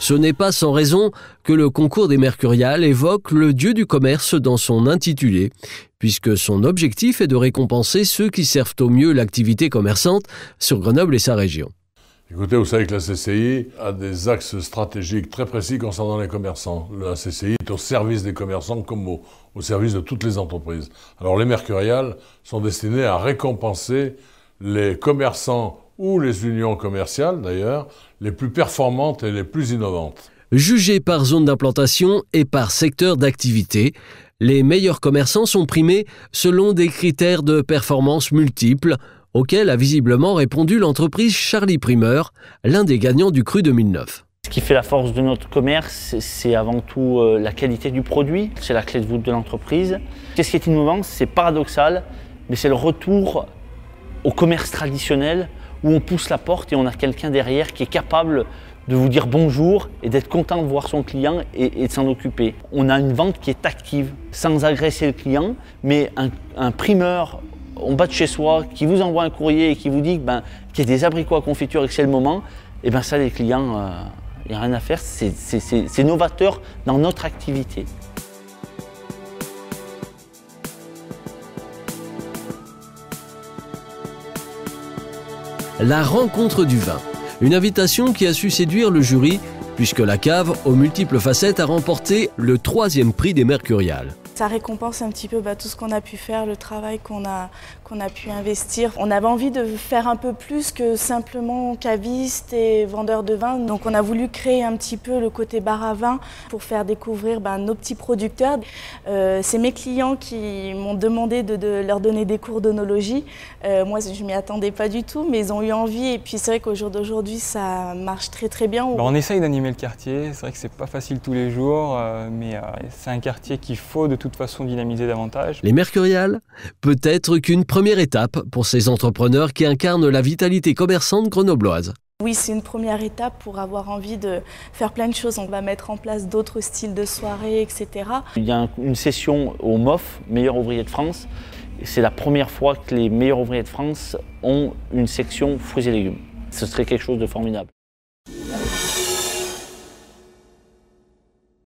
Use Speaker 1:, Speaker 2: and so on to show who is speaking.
Speaker 1: Ce n'est pas sans raison que le concours des Mercuriales évoque le dieu du commerce dans son intitulé, puisque son objectif est de récompenser ceux qui servent au mieux l'activité commerçante sur Grenoble et sa région.
Speaker 2: Écoutez, vous savez que la CCI a des axes stratégiques très précis concernant les commerçants. La CCI est au service des commerçants comme au service de toutes les entreprises. Alors les Mercuriales sont destinées à récompenser les commerçants ou les unions commerciales d'ailleurs, les plus performantes et les plus innovantes.
Speaker 1: Jugés par zone d'implantation et par secteur d'activité, les meilleurs commerçants sont primés selon des critères de performance multiples, auquel a visiblement répondu l'entreprise Charlie Primeur, l'un des gagnants du Cru 2009.
Speaker 3: Ce qui fait la force de notre commerce, c'est avant tout la qualité du produit, c'est la clé de voûte de l'entreprise. Qu'est-ce qui est innovant? C'est paradoxal, mais c'est le retour au commerce traditionnel où on pousse la porte et on a quelqu'un derrière qui est capable de vous dire bonjour et d'être content de voir son client et de s'en occuper. On a une vente qui est active, sans agresser le client, mais un primeur en bas de chez soi, qui vous envoie un courrier et qui vous dit qu'il y a des abricots à confiture et que c'est le moment, et bien ça les clients, il n'y a rien à faire, c'est novateur dans notre activité.
Speaker 1: La rencontre du vin, une invitation qui a su séduire le jury, puisque la cave aux multiples facettes a remporté le 3e prix des Mercuriales.
Speaker 4: Ça récompense un petit peu tout ce qu'on a pu faire, le travail qu'on a pu investir. On avait envie de faire un peu plus que simplement caviste et vendeur de vin. Donc on a voulu créer un petit peu le côté bar à vin pour faire découvrir nos petits producteurs. C'est mes clients qui m'ont demandé de leur donner des cours d'œnologie. Moi je ne m'y attendais pas du tout, mais ils ont eu envie. Et puis c'est vrai qu'au jour d'aujourd'hui ça marche très très bien.
Speaker 5: On essaye d'animer le quartier. C'est vrai que c'est pas facile tous les jours, mais c'est un quartier qu'il faut de toute façon dynamiser davantage.
Speaker 1: Les Mercuriales, peut-être qu'une première étape pour ces entrepreneurs qui incarnent la vitalité commerçante grenobloise.
Speaker 4: Oui, c'est une première étape pour avoir envie de faire plein de choses. On va mettre en place d'autres styles de soirée, etc.
Speaker 3: Il y a une session au MOF, Meilleurs ouvriers de France. C'est la première fois que les meilleurs ouvriers de France ont une section fruits et légumes. Ce serait quelque chose de formidable.